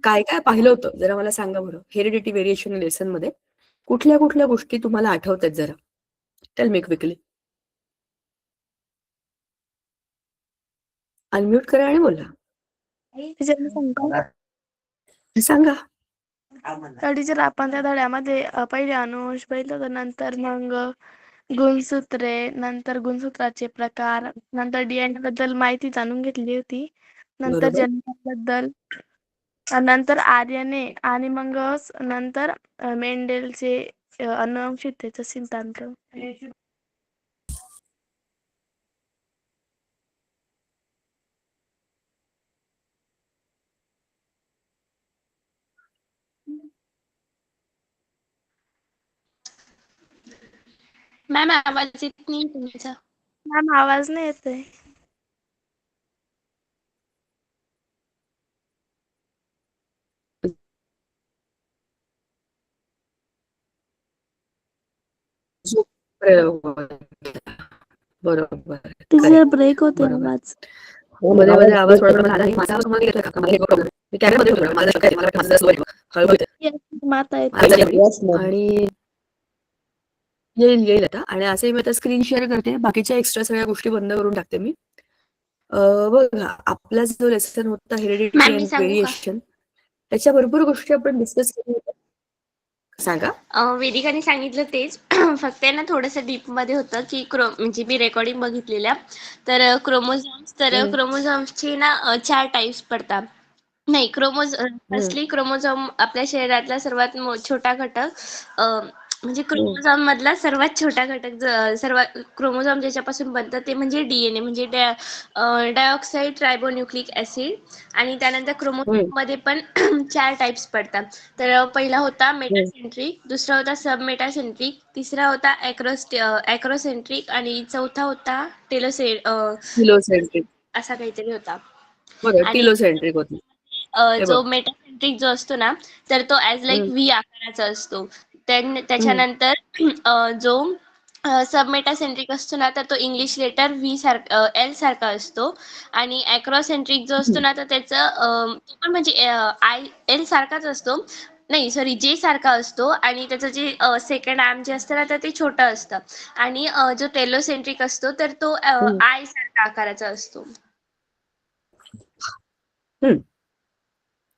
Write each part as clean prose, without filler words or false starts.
काय काय पाहिलं होतं जरा मला सांगा बरं. हेरिडिटी व्हेरिएशन लेसन मध्ये कुठल्या कुठल्या गोष्टी तुम्हाला आठवतात जरा? Tell me quickly. अनम्यूट करा आणि बोला. सांगा. टीचर आपण त्या धड्यामध्ये पहिले अनुवंश पाहिलं, तर नंतर मग गुणसूत्रे, नंतर गुणसूत्राचे प्रकार, नंतर डीएनए बद्दल माहिती जाणून घेतली होती, नंतर बरोबर. जन्माबद्दल, नंतर आर्यने आणि मग नंतर मेंडेलचे अनुवंशिकतेचा सिद्धांत. मॅम आवाज येत नाही तुमचा. मॅम आवाज नाही येतोय. बरोबर. टीचर ब्रेक होते बरोबर. आवाज. हो, मध्ये मध्ये आवाज थोडा मला आला नाही. माझा आवाज तुम्हाला येतोय का? मला एक प्रॉब्लेम. मी कॅमेरामध्ये होतो. मला काय मला माझं सुरू आहे. हळू माता आणि येईल आता. आणि असे मी आता स्क्रीन शेअर करते. बाकीच्या एक्स्ट्रा सगळ्या गोष्टी बंद करून टाकते मी. बघा आपला जो लेसन होता हेरिडिटी मॅम मी अँड सांगू का? व्हेरिएशन, त्याच्या भरपूर गोष्टी आपण डिस्कस केल्या होत्या. सांगा. वेदिकाने सांगितलं तेच. फक्त आहे ना थोडंसं डीप मध्ये होतं की म्हणजे मी रेकॉर्डिंग बघितलेल्या, तर क्रोमोझोम्सचे ना 4 टाइप्स पडतात. नाही, फर्स्टली क्रोमोझोम आपल्या शरीरातला सर्वात छोटा घटक, म्हणजे क्रोमोझोम मधला सर्वात छोटा घटक, सर्वात क्रोमोझोम ज्याच्यापासून बनतं ते म्हणजे डीएनए, म्हणजे डायऑक्साइड रायबोन्यूक्लिक ऍसिड. आणि त्यानंतर क्रोमोझोम मध्ये पण 4 टाइप्स पडतात. तर पहिला होता मेटासेंट्रिक, दुसरा होता सबमेटासेंट्रिक, तिसरा होता ॲक्रोसेंट्रिक आणि चौथा होता टिलोसेंट्रिक. असा काहीतरी होता. बरं, आणि टिलोसेंट्रिक होती. हे बघ. जो मेटासेंट्रिक जो असतो ना, तर तो ॲज लाईक व्ही आकाराचा असतो. त्याच्यानंतर जो सबमेटासेंट्रिक असतो ना, तर तो इंग्लिश लेटर व्ही सारखा, एल सारखा असतो. आणि ॲक्रोसेंट्रिक जो असतो ना, तर त्याचं तो पण म्हणजे एल सारखाच असतो. नाही सॉरी, जे सारखा असतो. आणि त्याचं जे सेकंड आर्म जे असतं ना, तर ते छोटं असतं. आणि जो टेलोसेंट्रिक असतो तर तो आय सारखा आकाराचा असतो.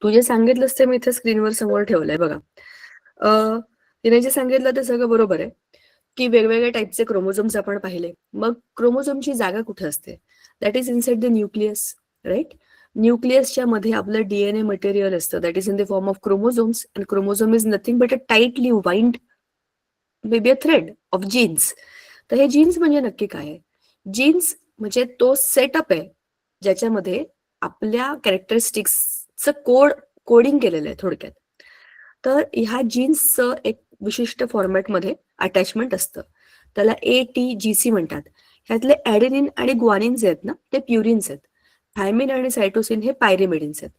तू जे सांगितलंस ते मी इथे स्क्रीनवर समोर ठेवलंय बघा. तिने जे सांगितलं ते सगळं बरोबर आहे की वेगवेगळ्या टाईपचे क्रोमोझोम्स आपण पाहिले. मग क्रोमोझोमची जागा कुठे असते? That is inside the nucleus, right? न्यूक्लियसच्या मध्ये आपलं डीएनए मटेरियल असतं, that is in the form of chromosomes. And chromosome is nothing but a tightly wind baby a thread of genes. तर हे जीन्स म्हणजे नक्की काय आहे? जीन्स म्हणजे तो सेटअप आहे ज्याच्यामध्ये आपल्या कॅरेक्टरिस्टिक्सचं कोडिंग केलेलं आहे थोडक्यात. तर ह्या जीन्सचं एक विशिष्ट फॉर्मॅटमध्ये अटॅचमेंट असतं, त्याला ATGC म्हणतात. ह्यातले ॲडेनिन आणि ग्वानिन जे आहेत ना, ते प्युरिन्स आहेत. थायमिन आणि सायटोसिन हे पायरिमिडिन्स आहेत.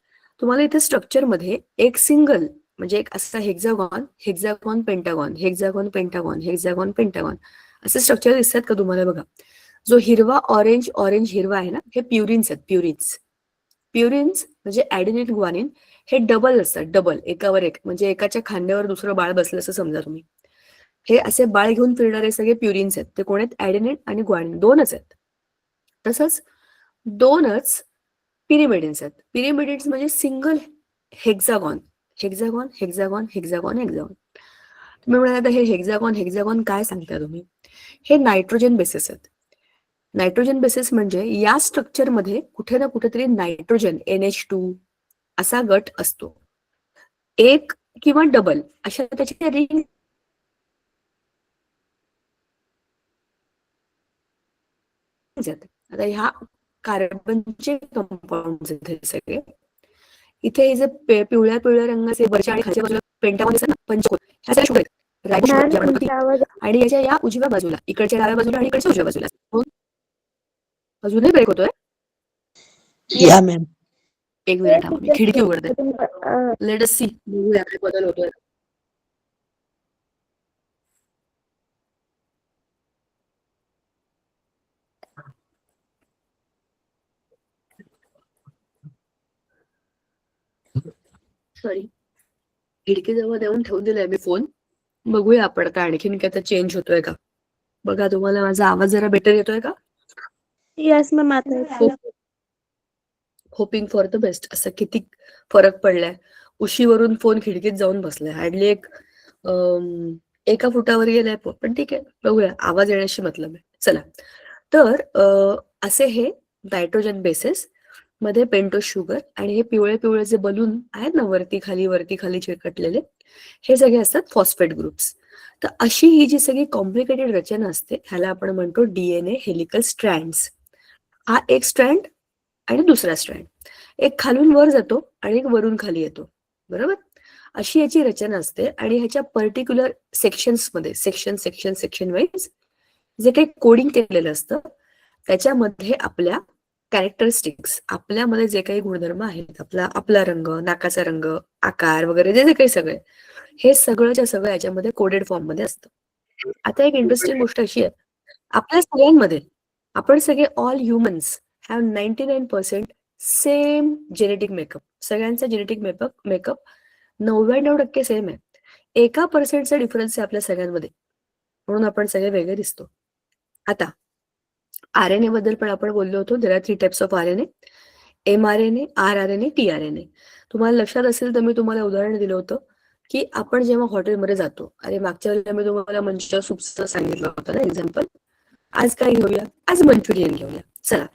तुम्हाला इथे स्ट्रक्चरमध्ये एक सिंगल म्हणजे एक असा hexagon, hexagon pentagon, hexagon pentagon, hexagon pentagon असे स्ट्रक्चर दिसतात का तुम्हाला? बघा, जो हिरवा ऑरेंज ऑरेंज हिरवा आहे ना, हे प्युरिन्स आहेत. प्युरिन्स म्हणजे ॲडेनिन ग्वानिन हे डबल असतात, डबल, एकावर एक, म्हणजे एकाच्या खांद्यावर दुसरं बाळ बसलं असं समजा तुम्ही. हे असे बाळ घेऊन फिरणारे सगळे प्युरिन्स आहेत. ते कोण आहेत? ॲडेनिन आणि ग्वानिन, दोनच आहेत. तसंच दोनच पिरिमिडिन्स आहेत. पिरिमिडिन्स म्हणजे single hexagon, hexagon hexagon hexagon hexagon. तुम्ही म्हणाला हे हेक्झागॉन हेक्झागॉन काय सांगता तुम्ही? हे नायट्रोजन बेसिस आहेत. नायट्रोजन बेसिस म्हणजे या स्ट्रक्चरमध्ये कुठे ना कुठेतरी नायट्रोजन NH2 असा गट असतो. एक किंवा डबल अशा त्याच्या रिंग आहेत. आता ह्या कार्बनचे कंपाऊंड आहेत हे सगळे. इथे हे जे पिवळ्या पिवळ्या रंगाचे वरच्या आणि खालच्या बाजूला पेंटागॉन दिसतात ना, पंचकोन, ह्या सगळ्या शुगर आहेत. रायबोज ज्या म्हणतो ती. आणि याच्या या उजव्या बाजूला, इकडच्या डाव्या बाजूला आणि इकडच्या उजव्या बाजूला अजूनही ब्रेक होतोय. या मॅम. एक मिनिट थांबा, मी खिडकी उघडते. लेट अस सी, बघूया काय बदल होतोय. सॉरी, खिडकीजवळ देऊन ठेवून दिलाय मी फोन. बघूया आपण आता आणखीन काय चेंज होतोय का. बघा, तुम्हाला माझा आवाज जरा बेटर येतोय का? येस मॅम, आता येतोय. Hoping for the best. असं किती फरक पडलाय. उशीवरून फोन खिडकीत जाऊन बसलाय. हार्डली एका फुटावर गेलाय पण ठीक आहे, बघूया. आवाज येण्याशी मतलब आहे. चला, तर असे हे नायट्रोजन बेसेस मध्ये पेंटोज शुगर आणि हे पिवळे पिवळे जे बलून आहेत ना वरती खाली चिकटलेले, हे सगळे असतात फॉस्फेट ग्रुप्स. तर अशी ही जी सगळी कॉम्प्लिकेटेड रचना असते ह्याला आपण म्हणतो डीएनए हेलिकल स्ट्रँड्स. हा एक स्ट्रँड आणि दुसरा स्ट्रँड, एक खालून वर जातो आणि एक वरून खाली येतो, बरोबर. अशी याची रचना असते आणि ह्याच्या पर्टिक्युलर सेक्शन्समध्ये सेक्शन वाईज जे काही कोडिंग केलेलं असतं त्याच्यामध्ये आपल्या कॅरेक्टरिस्टिक्स, आपल्यामध्ये जे काही गुणधर्म आहेत, आपला रंग, नाकाचा रंग, आकार वगैरे जे जे काही सगळे, हे सगळंच्या सगळं याच्यामध्ये कोडेड फॉर्म मध्ये असतं. आता एक इंटरेस्टिंग गोष्ट अशी आहे, आपल्या सगळ्यांमध्ये आपण सगळे all humans have 99% same genetic makeup. सगळ्यांचा जेनेटिक मेकअप 99% सेम आहे. 1% डिफरन्स आहे आपल्या सगळ्यांमध्ये, म्हणून आपण सगळे वेगळे दिसतो. आता आरएनए बद्दल पण आपण बोललो होतो. There are 3 types of RNA, mRNA, rRNA, tRNA. तुम्हाला लक्षात असेल तर मी तुम्हाला उदाहरण दिलं होतं की आपण जेव्हा हॉटेलमध्ये जातो, अरे मागच्या वेळेला मी तुम्हाला मंचुरियन सूपचं सांगितलं होतं ना एक्झाम्पल. आज काय घेऊया? आज मंचुरियन घेऊया. चला,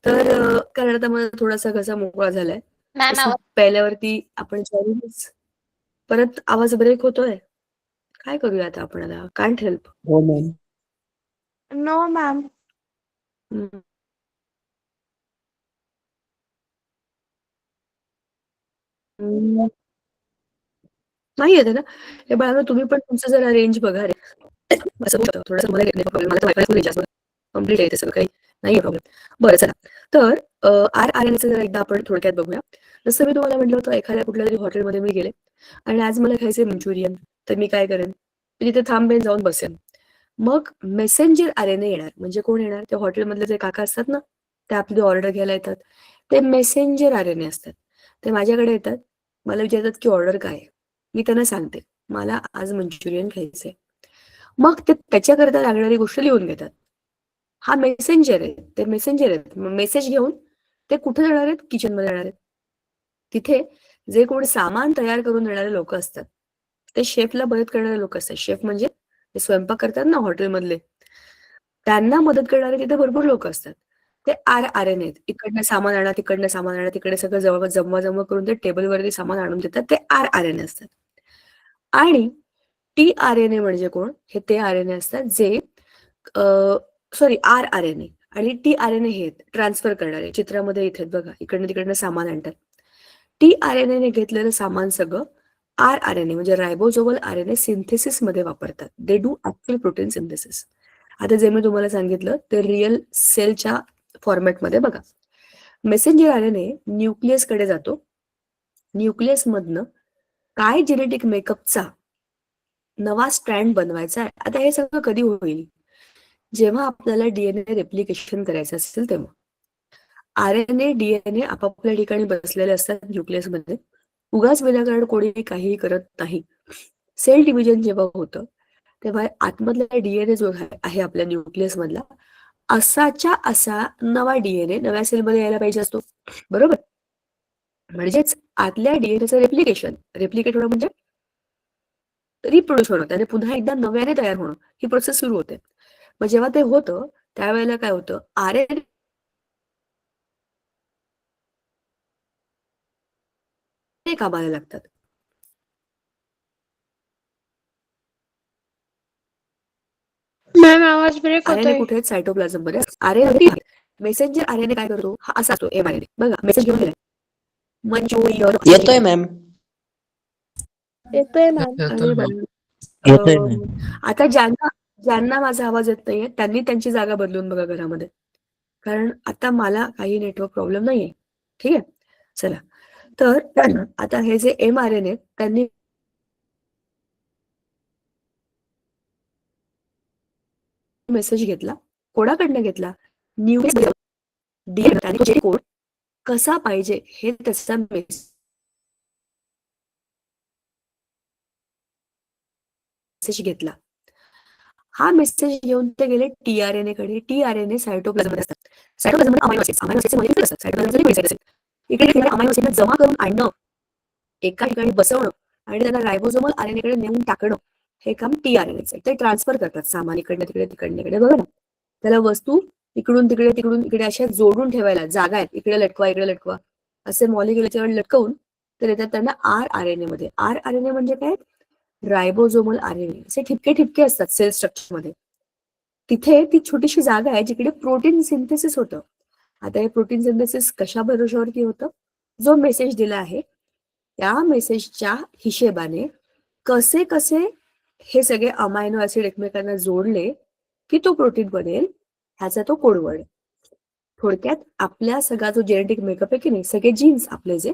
तर कारण आता मला थोडासा घसा मोकळा झालाय. मॅम सूप प्यायल्यावरती आपण परत आवाज ब्रेक होतोय. काय करूया आता आपण? आता कांट हेल्प. हो मॅम. No ma'am. नाही येते ना. हे बाळा, तुम्ही पण तुमचं जरा रेंज बघा रे. असं होतं थोडंसं. मला प्रॉब्लेम, मला तर वायफाय रेंज असतं, कम्प्लीट आहे ते सगळं, काही नाही प्रॉब्लेम. बरं, चला. तर rRNAचं जरा एकदा आपण थोडक्यात बघूया. जसं मी तुम्हाला म्हटलं होतं, एखाद्या कुठल्या तरी हॉटेलमध्ये मी गेले आणि आज मला खायचंय मंचुरियन, तर मी काय करेन? मी तिथे थांबेन, जाऊन बसेन. मग मेसेंजर आरएनए येणार. म्हणजे कोण येणार? त्या हॉटेलमधले जे काका असतात ना, ते आपली ऑर्डर घ्यायला येतात, ते मेसेंजर आरएनए असतात. ते माझ्याकडे येतात, मला विचारतात की ऑर्डर काय आहे. मी त्यांना सांगते मला आज मंचुरियन खायचंय. मग ते त्याच्याकरता लागणारी गोष्ट लिहून घेतात. हा मेसेंजर आहे, ते मेसेंजर आहेत. मेसेज घेऊन ते कुठे जाणार आहेत? किचनमध्ये जाणार आहेत. तिथे जे कोण सामान तयार करून देणारे लोक असतात, ते शेफला मदत करणारे लोक असतात. शेफ म्हणजे ते स्वयंपाक करतात ना हॉटेलमधले, त्यांना मदत करणारे तिथे भरपूर लोक असतात. ते rRNA आहेत. इकडनं सामान आणा, तिकडनं सामान आणा, तिकडे सगळं जमवा करून ते टेबलवरती सामान आणून देतात. ते rRNA असतात. आणि tRNA म्हणजे कोण? हे ते आरएनए असतात जे सॉरी, rRNA आणि tRNA हे ट्रान्सफर करणारे. चित्रामध्ये इथे बघा, इकडनं तिकडनं सामान आणतात. tRNA ने घेतलेलं सामान सगळं rRNA म्हणजे रायबोसोमल आरएनए सिंथेसिस मध्ये वापरतात. They do actual protein synthesis. आता जे मी तुम्हाला सांगितलं ते रिअल सेलच्या फॉर्मॅटमध्ये बघा. मेसेंजर आरएनए न्यूक्लियस कडे जातो. न्यूक्लियस मधनं काय जेनेटिक मेकअपचा नवा स्ट्रँड बनवायचा आहे. आता हे सगळं कधी होईल? जेव्हा आपल्याला डीएनए रेप्लिकेशन करायचं असेल तेव्हा. आरएनए डीएनए आपापल्या ठिकाणी बसलेले असतात न्यूक्लियसमध्ये. उगाच विनाकारण कोणी काहीही करत नाही. सेल डिव्हिजन जेव्हा होतं तेव्हा आतमधला डीएनए जो आहे आपल्या न्यूक्लियस मधला, असाच्या असा नवा डीएनए नव्या सेलमध्ये यायला पाहिजे असतो, बरोबर. म्हणजेच आतल्या डीएनएचं रेप्लिकेट होणं म्हणजे रिप्रोड्यूस होणं, त्याने पुन्हा एकदा नव्याने तयार होणं, ही प्रोसेस सुरू होते. मग जेव्हा ते होतं त्यावेळेला काय होतं? आरएनए कामाला लागतात. मॅम, आवाज ब्रेक आरएनए होतोय. कुठे आहेत? सायटोप्लाझम मध्ये. आरएनए मेसेंजर आरएनए काय करतो? हा असा असतो mRNA. बघा, मेसेज घेऊन गेलाय मंचुरियन. येतोय मॅम. येतोय मॅम. अरे बाबा. येतोय मॅम. आता ज्यांना माझा आवाज येत नाहीये त्यांनी त्यांची जागा बदलून बघा घरामध्ये, कारण आता मला काही नेटवर्क प्रॉब्लेम नाहीये. ठीक आहे, चला. तर आता हे जे mRNA त्यांनी मेसेज घेतला. कोणाकडनं घेतला? न्यूक्लियस डीएनए कोड कसा पाहिजे हे त्याचा मेसेज घेतला. हा मेसेज घेऊन ते गेले टीआरएनए कडे. टीआरएनए सायटोप्लाझममध्ये असतात. सायटोप्लाझममध्ये अमायनो ऍसिड्स, अमायनो ऍसिड्सचे मॉलिक्युल असतात. सायटोप्लाझमचे पॉलिसाइड असतात. इकडे ते अमायनो ऍसिड जमा करून आणणं, एका ठिकाणी बसवणं आणि त्यांना रायबोसोमल आरएनए कडे नेऊन टाकणं, हे काम टीआरएनएचं. ते ट्रान्सफर करतात सामान इकडनं तिकडे, तिकडनं इकडे. बघा ना, त्याला वस्तू इकडून तिकडे, तिकडून इकडे अशा जोडून ठेवायला जागा आहेत. इकडे लटकवा, इकडे लटकवा, असे मॉलिक्युल याच्यावर लटकवून ते देतात त्यांना आरआरएनए मध्ये. आरआरएनए म्हणजे काय? रायबोसोमल आरएनए. असे ठिपके ठिपके असतात सेल स्ट्रक्चर मध्ये. तिथे ती छोटीशी जागा आहे जिकडे प्रोटीन सिंथेसिस होतं. आता हे प्रोटीन सिंथेसिस कशा भरोशावरती होतं? जो मेसेज दिला आहे त्या मेसेजच्या हिशेबाने कसे कसे हे सगळे अमायनो ऍसिड एकमेकांना जोडले की तो प्रोटीन बनेल, ह्याचा तो कोडवर्ड. थोडक्यात आपल्या सगळा जो जेनेटिक मेकअप आहे की नाही, सगळे जीन्स आपले जे,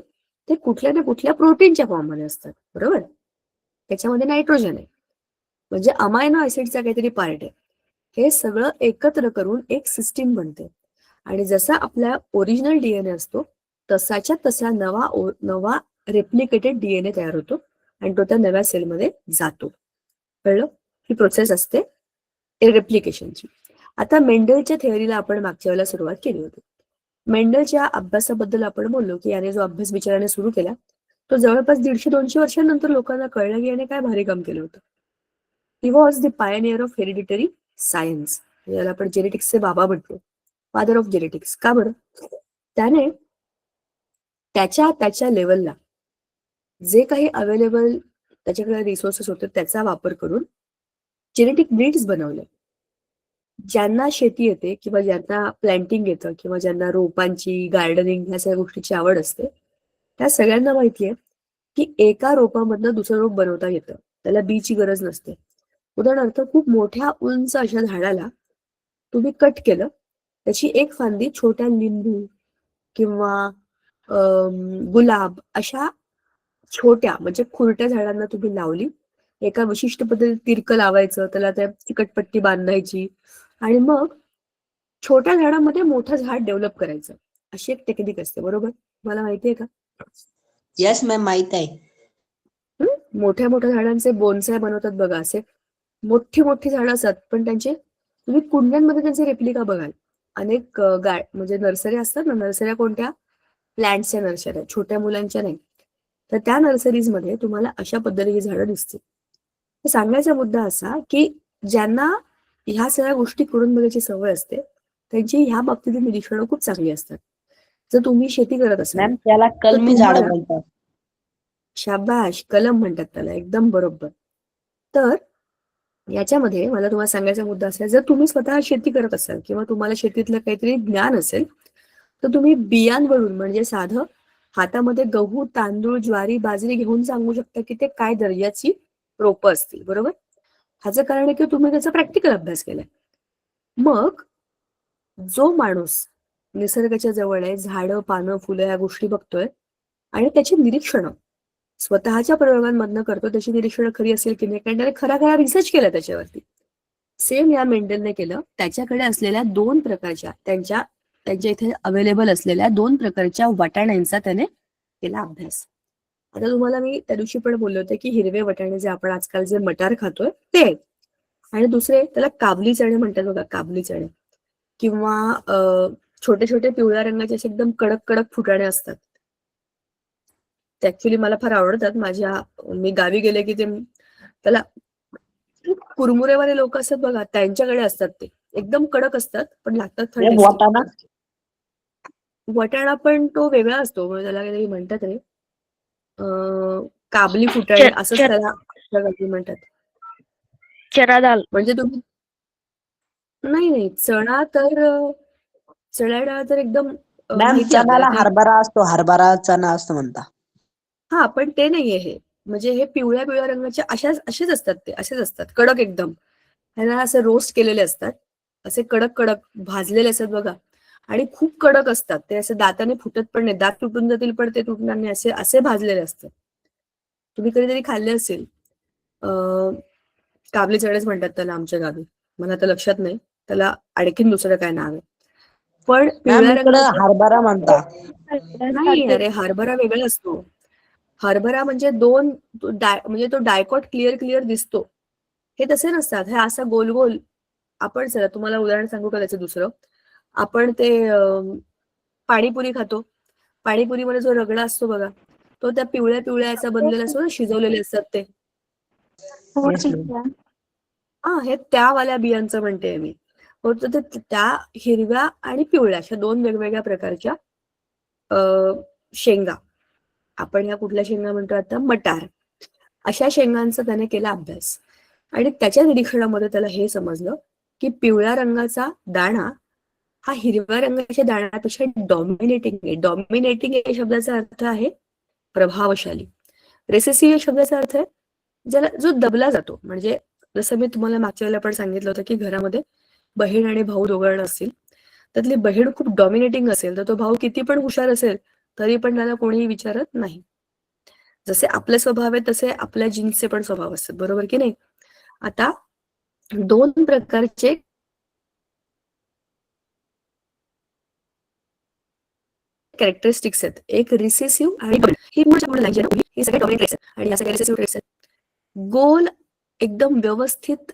ते कुठल्या ना कुठल्या प्रोटीनच्या फॉर्ममध्ये असतात. बरोबर? त्याच्यामध्ये नायट्रोजन आहे, म्हणजे अमायनो ऍसिडचा काहीतरी पार्ट आहे. हे सगळं एकत्र करून एक सिस्टीम बनते. आणि जसा आपला ओरिजिनल डीएनए असतो तसाच्या तसा नवा रेप्लिकेटेड डीएनए तयार होतो आणि तो त्या नव्या सेलमध्ये जातो. कळलं? ही प्रोसेस असते रेप्लिकेशनची. आता मेंडलच्या थेअरीला आपण मागच्या वेळेला सुरुवात केली होती. मेंडलच्या अभ्यासाबद्दल आपण बोललो की याने जो अभ्यास बिचाराने सुरू केला तो जवळपास 150-200 वर्षांनंतर लोकांना कळलं की याने काय भारी काम केलं होतं. He was the Pioneer of hereditary science. याला आपण जेनेटिक्सचे बाबा म्हणतो, फादर ऑफ जेनेटिक्स. का बरं? त्याने त्याच्या लेवलला जे काही अवेलेबल त्याच्याकडे रिसोर्सेस होते त्याचा वापर करून जेनेटिक ब्रीड्स बनवले. ज्यांना शेती येते किंवा ज्यांना प्लॅन्टिंग येतं किंवा ज्यांना रोपांची, गार्डनिंग ह्या सगळ्या गोष्टीची आवड असते, त्या सगळ्यांना माहितीये की एका रोपामधनं दुसरं रोप बनवता येतं. त्याला बीची गरज नसते. उदाहरणार्थ, खूप मोठ्या उंच अशा झाडाला तुम्ही कट केलं, त्याची एक फांदी छोट्या लिंबू किंवा गुलाब अशा छोट्या म्हणजे खुरट्या झाडांना तुम्ही लावली. एका विशिष्ट पद्धतीत तिरकं लावायचं, त्याला त्या चिकटपट्टी बांधायची आणि मग छोट्या झाडामध्ये मोठं झाड डेव्हलप करायचं. अशी एक टेक्निक असते. बरोबर? मला माहिती आहे का? येस मॅम, माहित आहे. मोठ्या मोठ्या झाडांचे बोनसाय बनवतात बघा. असे मोठी मोठी झाडं असतात, पण त्यांचे तुम्ही कुंड्यांमध्ये त्यांचे रेप्लिका बघाल. अनेक म्हणजे नर्सरी असतात ना, नर्सऱ्या कोणत्या? प्लांट्सच्या नर्सऱ्या, छोट्या मुलांच्या नाही. तर त्या नर्सरीजमध्ये तुम्हाला अशा पद्धतीची झाडं दिसतील. सांगायचा मुद्दा असा की ज्यांना ह्या सगळ्या गोष्टी करून बघायची सवय असते त्यांची ह्या बाबतीतील निरीक्षणं खूप चांगली असतात. जर तुम्ही शेती करत असाल मॅम त्याला कलमी झाड बोलतात. शाबाश, कलम म्हणतात त्याला. एकदम बरोबर. तर याच्यामध्ये मला तुम्हाला सांगायचा मुद्दा असा, जर तुम्ही स्वतः शेती करत असाल किंवा तुम्हाला शेतीतलं काहीतरी ज्ञान असेल तर तुम्ही बियांवरून म्हणजे साधं हातामध्ये गहू, तांदूळ, ज्वारी, बाजरी घेऊन सांगू शकता की ते काय दर्जाची रोपं असतील. बरोबर? ह्याचं कारण आहे की तुम्ही त्याचा प्रॅक्टिकल अभ्यास केलाय. मग जो माणूस निसर्गाच्या जवळ आहे, झाडं, पानं, फुलं या गोष्टी बघतोय आणि त्याची निरीक्षणं स्वतःच्या प्रयोगांमधनं करतो, त्याची निरीक्षणं खरी असेल की नाही, कारण त्याने खरा रिसर्च केला त्याच्यावरती. सेम या मेंडलने केलं. त्याच्याकडे असलेल्या 2 प्रकारच्या त्यांच्या इथे अवेलेबल असलेल्या 2 प्रकारच्या वाटाण्यांचा त्याने केला अभ्यास. आता तुम्हाला मी त्या दिवशी पण बोलले होते की हिरवे वाटाणे जे आपण आजकाल जे मटार खातोय ते आहेत. आणि दुसरे त्याला काबली चणे म्हणतात बघा, काबली चणे. किंवा छोटे छोटे पिवळ्या रंगाचे असे एकदम कडक कडक फुटाणे असतात. ते ऍक्च्युली मला फार आवडतात. मी गावी गेले की ते त्याला कुरमुरेवाले लोक असतात बघा, त्यांच्याकडे असतात. ते एकदम कडक असतात पण लागतात थंड. वाटाणा वटाणा पण तो वेगळा असतो, म्हणजे त्याला काहीतरी म्हणतात रे, काबली फुटाणे असंच त्याला म्हणतात. चना दाल. म्हणजे तुम्ही नाही, चणा डाळ तर एकदम मॅम माहिती आहे चणाला आपल्याला. हरभरा असतो, हरभरा चणा असतो म्हणता. हा, पण ते नाहीये हे. म्हणजे हे पिवळ्या पिवळ्या रंगाचे असेच असतात. ते असेच असतात कडक एकदम. ह्याला असे रोस्ट केलेले असतात, असे कडक कडक भाजलेले असतात बघा, आणि खूप कडक असतात. ते असे दाताने फुटत पण नाही, दात तुटून जातील पण ते तुटणार नाही, असे भाजलेले असतात. तुम्ही कधीतरी खाल्ले असेल. काबली चणेच म्हणतात त्याला आमच्या गावी. मला आता लक्षात नाही त्याला आणखीन दुसरं काय नाव आहे. पण मॅम पिवळ्या इकडं रंगाचे हरभरा म्हणता. नाही, अरे हरभरा वेगळा असतो. हरभरा म्हणजे म्हणजे तो डायकॉट क्लिअर दिसतो. हे तसे नसतात. हे असा गोल गोल, आपण चला तुम्हाला उदाहरण सांगू का त्याचं दुसरं. आपण ते पाणीपुरी खातो. पाणीपुरीमध्ये जो रगडा असतो बघा, तो त्या पिवळ्या पिवळ्या याचा बनलेला असतो ना, शिजवलेले असतात ते. हो Yes, ठीक ma'am. आहे. हा, हे त्या वाल्या बियांचं म्हणते मी. होतं ते त्या हिरव्या आणि पिवळ्या अशा 2 वेगवेगळ्या प्रकारच्या शेंगा. आपण या कुठल्या शेंगा म्हणतो आता, मटार. अशा शेंगांचा त्याने केला अभ्यास. आणि त्याच्या निरीक्षणामध्ये त्याला हे समजलं की पिवळ्या रंगाचा दाणा हा हिरव्या रंगाच्या दाण्यापेक्षा डॉमिनेटिंग आहे. डॉमिनेटिंग या शब्दाचा अर्थ आहे प्रभावशाली. रेसेसिव्ह या शब्दाचा अर्थ आहे ज्याला जो दबला जातो. म्हणजे जसं मी तुम्हाला मागच्या वेळेला पण सांगितलं होतं की घरामध्ये बहीण आणि भाऊ दोघं असतील, त्यातली बहीण खूप डॉमिनेटिंग असेल तर तो भाऊ किती पण हुशार असेल तरी पण त्याला कोणीही विचारत नाही. जसे आपले स्वभाव आहे तसे आपल्या जीन्सचे पण स्वभाव असतात, बरोबर की नाही. आता 2 प्रकारचे कॅरेक्टरिस्टिक्स आहेत. एक रिसेसिव्ह आणि ही पूर्ण लाईन ही सगळे डॉमिनेट ट्रेट्स आहेत आणि या सगळ्या रिसेसिव्ह ट्रेट्स आहेत. गोल एकदम व्यवस्थित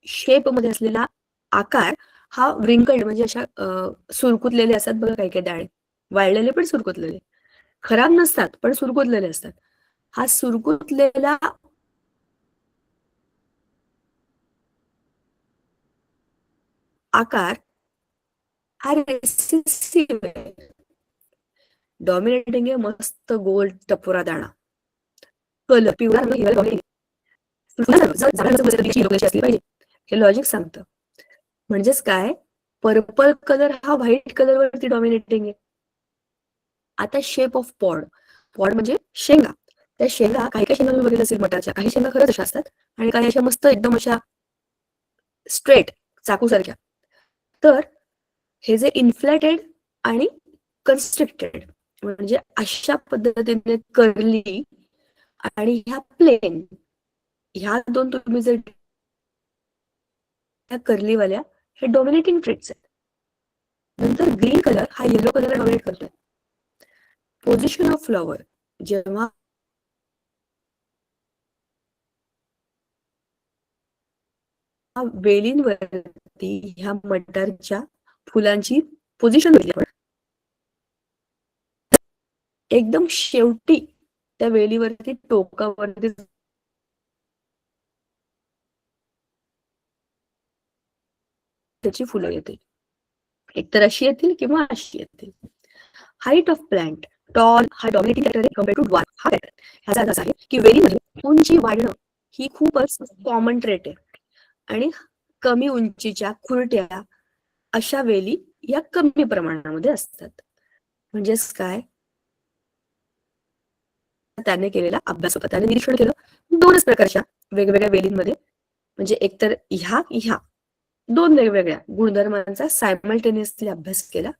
शेप मध्ये असलेला आकार हा व्रिंकल्ड म्हणजे अशा सुरकुतलेले असतात बघा, काही काही दाणे वाळलेले पण सुरकुतलेले, खराब नसतात पण सुरकुतलेले असतात. हा सुरकुतलेला आकार हा रेसेसिव्ह आहे. डॉमिनेटिंग आहे मस्त गोल टपोरा दाणा. कलर पिवळा रंग हिरवा डॉमिनेटिंग. असली पाहिजे हे लॉजिक सांगतं. म्हणजेच काय, पर्पल कलर हा व्हाईट कलर वरती डॉमिनेटिंग आहे. आता शेप ऑफ पॉड. पॉड म्हणजे शेंगा. त्या शेंगा काही काही शेंगा तुम्ही बघितलं असेल मटारच्या, काही शेंगा खरंच अशा असतात आणि काही अशा मस्त एकदम अशा स्ट्रेट चाकूसारख्या. तर हे जे इन्फ्लेटेड आणि कन्स्ट्रिक्टेड म्हणजे अशा पद्धतीने कर्ली आणि ह्या प्लेन, ह्या 2 तुम्ही जर ह्या कर्लीवाल्या हे डॉमिनेटिंग ट्रेट्स आहेत. नंतर ग्रीन कलर हा येलो कलर डॉमिनेट करतोय. पोझिशन ऑफ फ्लॉवर, जेव्हा वेलींवरती ह्या मटारच्या फुलांची पोझिशन होती आपण एकदम शेवटी त्या वेलीवरती टोकावरती त्याची फुलं येतील. एकतर अशी येतील किंवा अशी येतील. हाईट ऑफ प्लांट, टॉल हा डॉमिनेटिंग फॅक्टर आहे कंपेअर टू ड्वार्फ हा फॅक्टर. ह्याचा अर्थ असा आहे की वेलीमध्ये उंची वाढणं ही खूपच कॉमन ट्रेट आहे आणि कमी उंचीच्या खुरट्या अशा वेली या कमी प्रमाणामध्ये असतात. म्हणजेच काय, त्याने केलेला अभ्यास होता. त्याने निरीक्षण केलं 2च प्रकारच्या वेगवेगळ्या वेलींमध्ये, म्हणजे एकतर ह्या 2 वेगवेगळ्या गुणधर्मांचा सायमल्टेनियसली अभ्यास केला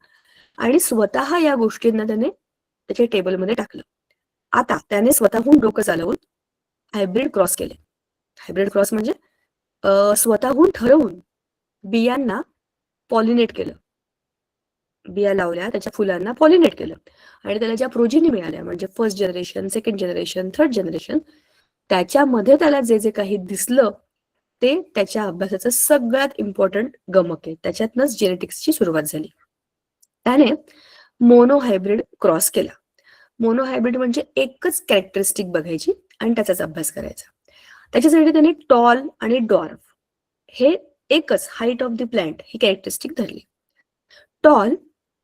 आणि स्वतः या गोष्टींना त्याने त्याच्या टेबलमध्ये टाकलं. आता त्याने स्वतःहून डोकं चालवून हायब्रिड क्रॉस केले. हायब्रिड क्रॉस म्हणजे स्वतःहून ठरवून बियांना पॉलिनेट केलं. बिया लावल्या, त्याच्या फुलांना पॉलिनेट केलं आणि त्याला ज्या प्रोजिनी मिळाल्या म्हणजे first generation, second generation, third generation, त्याच्यामध्ये त्याला जे जे काही दिसलं ते त्याच्या अभ्यासाचं सगळ्यात इम्पॉर्टंट गमक आहे. त्याच्यातनंच जेनेटिक्सची सुरुवात झाली. त्याने मोनो हायब्रिड क्रॉस केला. मोनो हायब्रिड म्हणजे एकच कॅरेक्टरिस्टिक बघायची आणि त्याचाच अभ्यास करायचा. त्याच्यासाठी त्याने टॉल आणि डॉर्फ हे एकच height of the plant he characteristic धरली. टॉल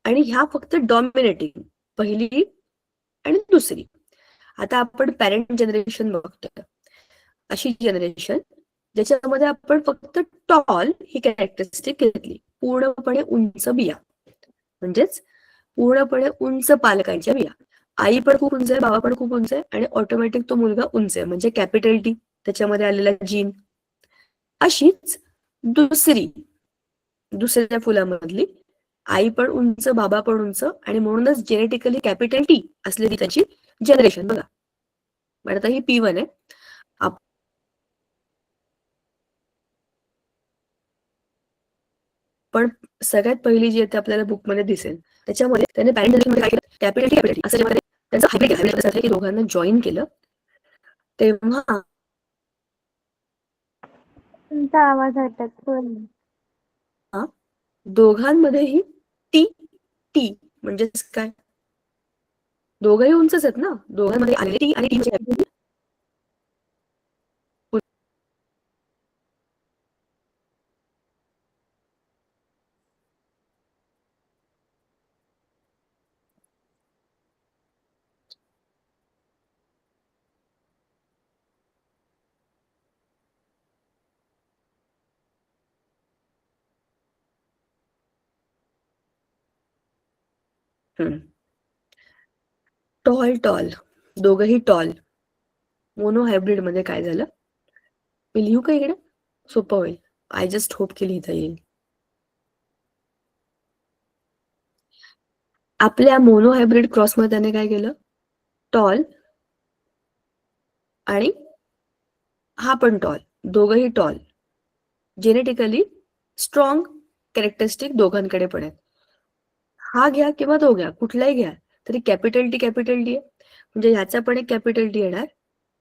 आणि ह्या फक्त डॉमिनेटिंग पहिली आणि दुसरी. आता आपण पॅरेंट जनरेशन बघतोय, अशी जनरेशन ज्याच्यामध्ये आपण फक्त टॉल ही कॅरेक्टरिस्टिक घेतली, पूर्णपणे उंच बिया, म्हणजेच पूर्णपणे उंच पालकांच्या बिया. आई पण खूप उंच आहे, बाबा पण खूप उंच आहे आणि ऑटोमॅटिक तो मुलगा उंच आहे, म्हणजे कॅपिटल टी त्याच्यामध्ये आलेला जीन. अशीच दुसऱ्या फुलामधली आई पण उंच, बाबा पण उंच आणि म्हणूनच जेनेटिकली कॅपिटल टी असलेली त्याची जनरेशन बघा. पण आता ही P1 आहे. पण सगळ्यात पहिली जी आहे आपल्याला बुकमध्ये दिसेल त्याच्यामध्ये त्याने पॅरेंट जनरेशनमध्ये काय केलं, कॅपिटल टी असं जेव्हा त्यांचं हायब्रिड केलं, की दोघांना जॉईन केलं तेव्हा तुमचा आवाज अटकतोय. दोघांमध्येही टी टी म्हणजेच काय, दोघंही उंचच आहेत ना, दोघांमध्ये आलेली टी आणि टी म्हणजे काय? टॉल टॉल, दोघंही टॉल. मोनो हायब्रिड मध्ये काय झालं, मी लिहू का इकडे, सोपं होईल. आय जस्ट होप की लिहिता येईल. आपल्या मोनो हायब्रिड क्रॉस मध्ये त्याने काय केलं, टॉल आणि हा पण टॉल, दोघंही टॉल, जेनेटिकली स्ट्रॉंग कॅरेक्टरिस्टिक दोघांकडे पण आहेत. हा घ्या किंवा तो घ्या, कुठलाही घ्या तरी कॅपिटल टी आहे, म्हणजे ह्याचा पण एक कॅपिटल टी येणार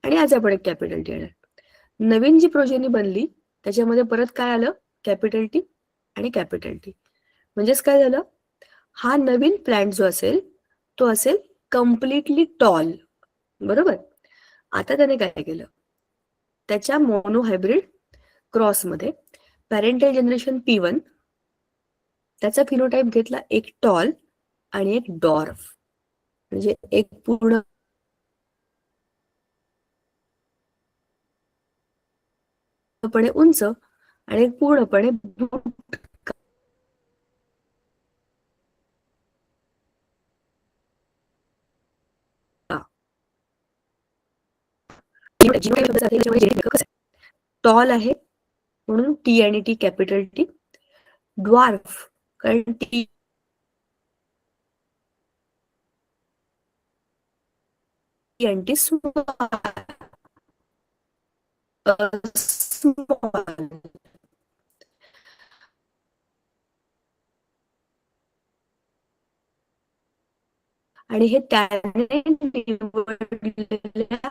आणि ह्याचा पण एक कॅपिटल टी येणार. नवीन जी प्रोजेनी बनली त्याच्यामध्ये परत काय आलं, कॅपिटल टी आणि कॅपिटल टी. म्हणजेच काय झालं, हा नवीन प्लांट जो असेल तो असेल कम्प्लिटली टॉल. बरोबर. आता त्याने काय केलं, त्याच्या मोनो हायब्रिड क्रॉसमध्ये पॅरेंटल जनरेशन P1, त्याचा फिनोटाइप घेतला एक टॉल आणि एक डॉर्फ, म्हणजे एक पूर्णपणे उंच आणि एक पूर्णपणे बुटका. टॉल आहे म्हणून टी आणि टी कॅपिटल टी, ड्वार्फ कारण टी आणि टी स्मॉल. आणि हे त्याने निवडलेल्या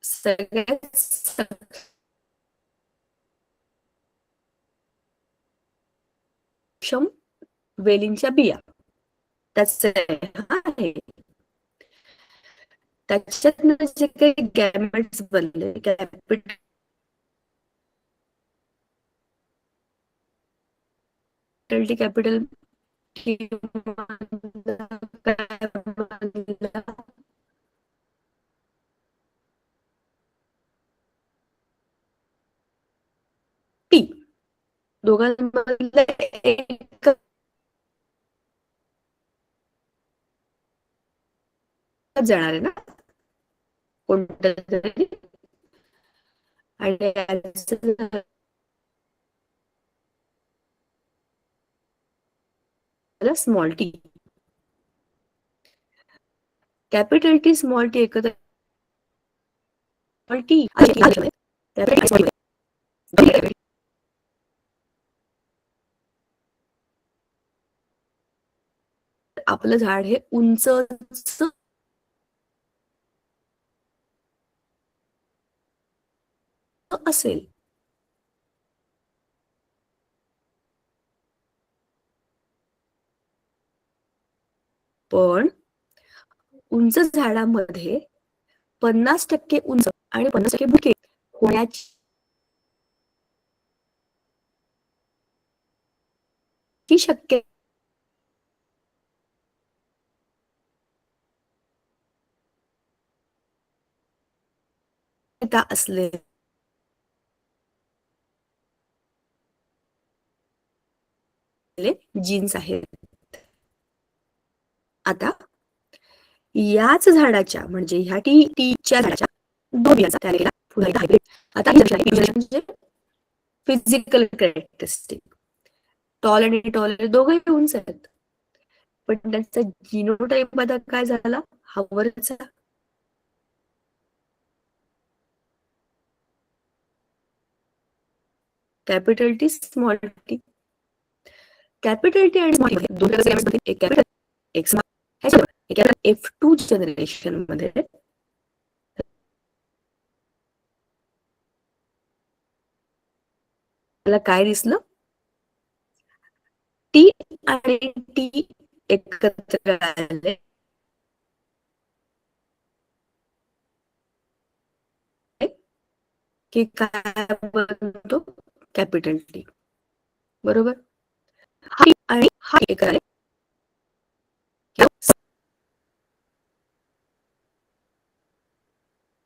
सगळ्यात सक्षम वेलींच्या बिया त्याचे आहे. त्याच्यातनं जे काही गॅमेट्स बनले, कॅपिटल टी कॅपिटल टी, दोघांमधलं एक जाणार आहे ना कोणतं तरी, आणि small T, capital T small T एकत्र टी आपलं झाड हे उंच असेल. पण उंच झाडामध्ये 50% उंच आणि 50% बुके होण्याची शक्यता असले जीन्स आहेत. आता याच झाडाच्या म्हणजे ह्या टीच्या झाडाच्या दोन बियांचा तयार केला पुन्हा एकदा हायब्रिड. आता ही म्हणजे फिजिकल कॅरेक्टरिस्टिक, टॉल आणि टॉल दोघंही उंच आहेत, पण त्यांचा जिनोटाइप आता काय झाला, हा वरचा capital T small T. Capital T आणि स्मॉल टी दोन एक कॅपिटल एक स्मॉल, F2 जनरेशन मध्ये मला काय दिसलं? टी आणि टी एकत्र आले की काय बनतो? Capital T. बरोबर? हा आणि हा एकत्र आले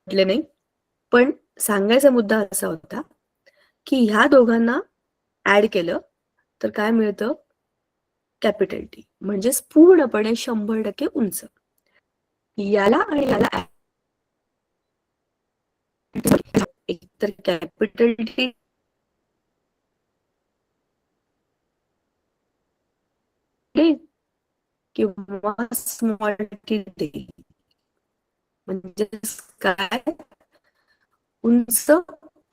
म्हटले नाही, पण सांगायचा मुद्दा असा होता की ह्या दोघांना ऍड केलं तर काय मिळतं? Capital T. म्हणजेच पूर्णपणे 100% उंच. याला आणि याला एकतर कॅपिटल टी किंवा स्मॉल टी देईल. म्हणजे काय? उंच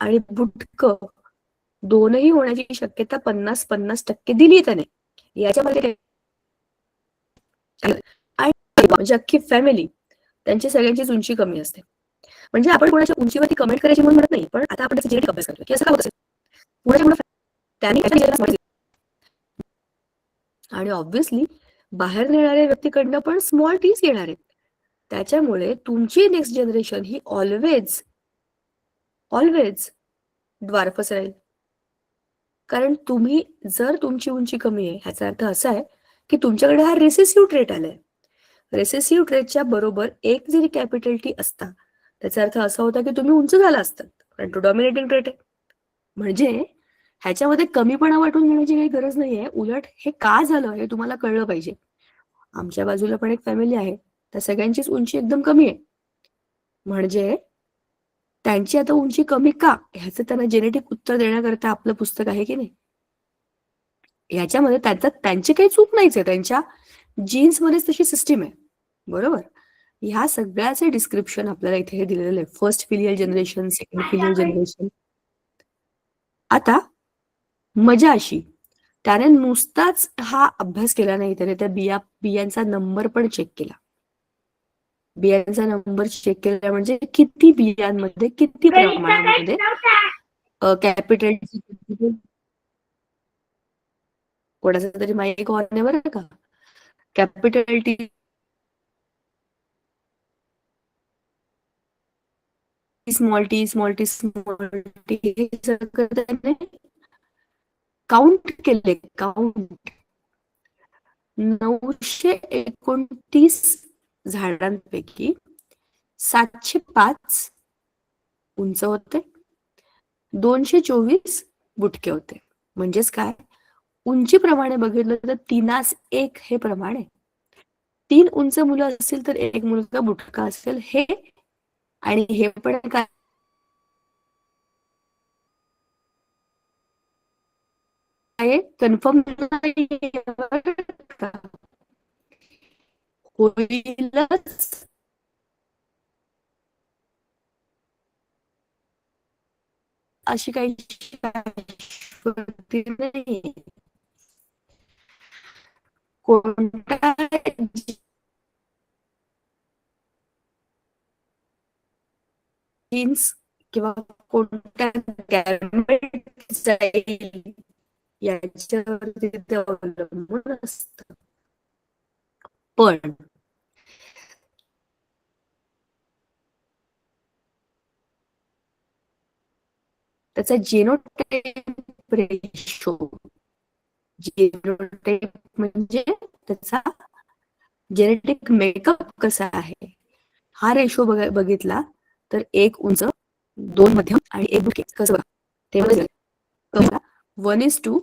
आणि बुटकं दोनही होण्याची शक्यता 50-50% दिली त्याने. याच्यामध्ये आणि म्हणजे अख्खी फॅमिली त्यांची सगळ्यांचीच उंची कमी असते. म्हणजे आपण कोणाच्या उंचीवरती कमेंट करायची म्हणून म्हणत नाही, पण आता आपण त्याचा जेनेटिक अभ्यास करतो की असं का होत असेल. कोणाच्या मुलं त्याने आणि ऑब्व्हियसली बाहेर नेणाऱ्या व्यक्तीकडनं पण स्मॉल टीच येणार आहेत. त्याच्यामुळे तुमची नेक्स्ट जनरेशन ही ऑलवेज ड्वार्फच राहील. कारण तुम्ही जर तुमची उंची कमी आहे ह्याचा अर्थ असा आहे की तुमच्याकडे हा रेसेसिव्ह ट्रेट आलाय. रेसेसिव्ह ट्रेटच्या बरोबर एक जरी कॅपिटल टी असता त्याचा अर्थ असा होता की तुम्ही उंच झाला असतात, कारण तो डॉमिनेटिंग ट्रेट आहे. म्हणजे ह्याच्यामध्ये कमीपणा वाटून घेण्याची काही गरज नाहीये. उलट हे का झालं हे तुम्हाला कळलं पाहिजे. आमच्या बाजूला पण एक फॅमिली आहे, त्या सगळ्यांचीच उंची एकदम कमी आहे. म्हणजे त्यांची आता उंची कमी का ह्याचं त्यांना जेनेटिक उत्तर देण्याकरता आपलं पुस्तक आहे की नाही. ह्याच्यामध्ये त्यांची काही चूक नाहीच आहे, त्यांच्या जीन्स मध्येच तशी सिस्टीम आहे. बरोबर? ह्या सगळ्याचे डिस्क्रिप्शन आपल्याला इथे दिलेलं आहे. First filial generation, second filial generation. आता मजा अशी, त्याने नुसताच हा अभ्यास केला नाही, त्याने त्या बियांचा नंबर पण चेक केला. बियांचा नंबर चेक केला म्हणजे किती बियांमध्ये किती प्रमाणामध्ये कॅपिटल कोणाचा तरी माईक ऑन आहे बरं का. कॅपिटल टी स्मॉल टी हे सगळं त्याने काउंट केले. काउंट 929 झाडांपैकी 705 उंच होते, 224 बुटके होते. म्हणजेच काय? उंचीप्रमाणे बघितलं तर 3:1 हे प्रमाण आहे. 3 उंच मुलं असतील तर एक मुलगा बुटका असेल, हे आणि हे पण काय कन्फर्म होईलच. अशी काही शाश्वती नाही. कोणता जीन्स किंवा कोणत्या गॅमेट जाईल याच्यावरती ते अवलंबून असतं. पण त्याचा जेनोटाइप रेशो, जेनोटाइप म्हणजे त्याचा जेनेटिक मेकअप कसा आहे हा रेशो बघितला तर 1 उंच, 2 मध्यम आणि 1 बुटके. कसं बघा ते 1:2,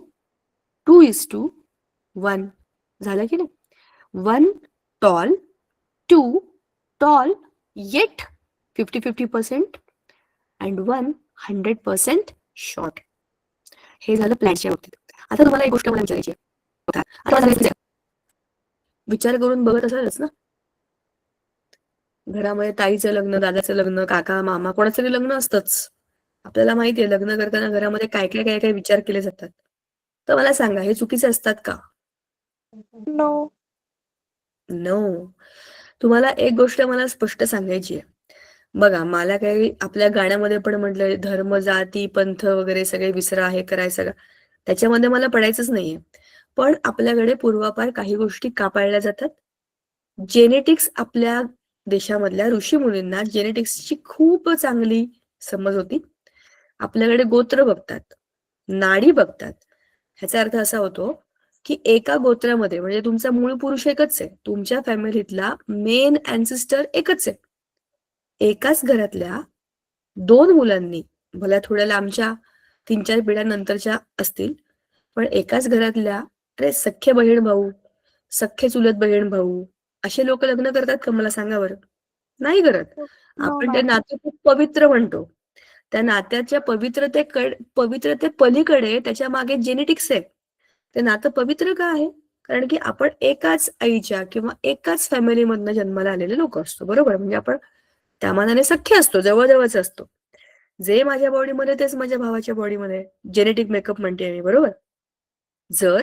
2:1 झालं की नाही. 1 tall, 2 tall yet 50-50% and 1 100% short. हे झालं प्लॅनच्या बाबतीत. आता तुम्हाला एक गोष्ट मला विचारायची आहे. आता मला विचार करून बघत असालच ना, घरामध्ये ताईचं लग्न, दादाचं लग्न, काका मामा कोणाचं तरी लग्न असतंच. आपल्याला माहिती आहे लग्न करताना घरामध्ये काय काय काय काय विचार केले जातात. तर मला सांगा हे चुकीचे असतात का? नो. नो. तुम्हाला एक गोष्ट मला स्पष्ट सांगायची आहे. बघा, मला काही आपल्या गाण्यामध्ये पण म्हटलंय धर्म, जाती, पंथ वगैरे सगळे विसरा, हे कराय सगळं. त्याच्यामध्ये मला पडायचंच नाहीये. पण आपल्याकडे पूर्वापार काही गोष्टी का पाळल्या जातात? जेनेटिक्स आपल्या देशामधल्या ऋषीमुनींना जेनेटिक्सची खूप चांगली समज होती. आपल्याकडे गोत्र बघतात, नाडी बघतात. ह्याचा अर्थ असा होतो, की एका गोत्रामध्ये म्हणजे तुमचा मूळ पुरुष एकच आहे. तुमच्या फॅमिलीतला मेन अँसेस्टर एकच आहे. एकाच घरातल्या 2 मुलांनी, भल्या थोड्या लांबच्या 3-4 पिढ्या नंतरच्या असतील, पण एकाच घरातल्या अरे सख्खे बहीण-भाऊ, सख्खे चुलत बहीण-भाऊ असे लोकं लग्न करतात का मला सांगा बरं? नाही करत. नो आपण ते मॅम. नातं खूप पवित्र म्हणतो. त्या नात्याच्या पवित्रते पलीकडे त्याच्या मागे जेनेटिक्स आहे. ते नातं पवित्र का आहे? कारण की आपण एकाच आईच्या किंवा एकाच फॅमिलीमधनं जन्माला आलेले लोकं असतो, बरोबर? म्हणजे आपण त्या मानाने सख्खे असतो, जवळ-जवळचे असतो. जे माझ्या बॉडीमध्ये तेच माझ्या भावाच्या बॉडीमध्ये. जेनेटिक मेकअप म्हणते मी, बरोबर? जर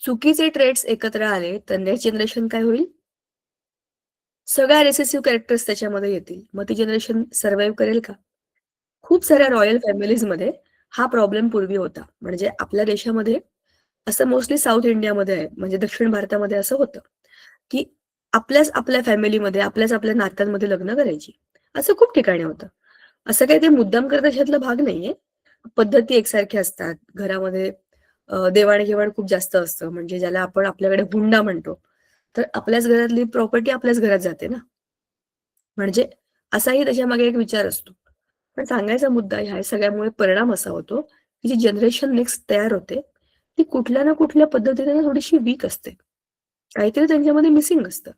चुकीचे ट्रेट्स एकत्र आले, तर नेक्स्ट जनरेशन काय होईल? सगळ्या रिसेसिव्ह कॅरेक्टर्स त्याच्यामध्ये येतील. मग ती जनरेशन सर्व्हाइव्ह करेल का? खूप साऱ्या रॉयल फॅमिलीजमध्ये हा प्रॉब्लेम पूर्वी होता. म्हणजे आपल्या देशामध्ये असं मोस्टली साऊथ इंडियामध्ये आहे, म्हणजे दक्षिण भारतामध्ये असं होतं, की आपल्याच आपल्या फॅमिलीमध्ये, आपल्याच आपल्या नात्यांमध्ये लग्न करायची. असं खूप ठिकाणी होतं. असं काही ते मुद्दाम करत अशातला भाग नाहीये. पद्धती एकसारख्या असतात. घरामध्ये देवाण-घेवाण खूप जास्त असतं. म्हणजे ज्याला आपण आपल्याकडे हुंडा म्हणतो. तर आपल्याच घरातली प्रॉपर्टी आपल्याच घरात जाते ना. म्हणजे असाही त्याच्यामागे एक विचार असतो. पण सांगायचा मुद्दा ह्या सगळ्यामुळे परिणाम असा होतो, की जी जनरेशन नेक्स्ट तयार होते, ती कुठल्या ना कुठल्या पद्धतीने ना थोडीशी वीक असते. काहीतरी त्यांच्यामध्ये मिसिंग असतं.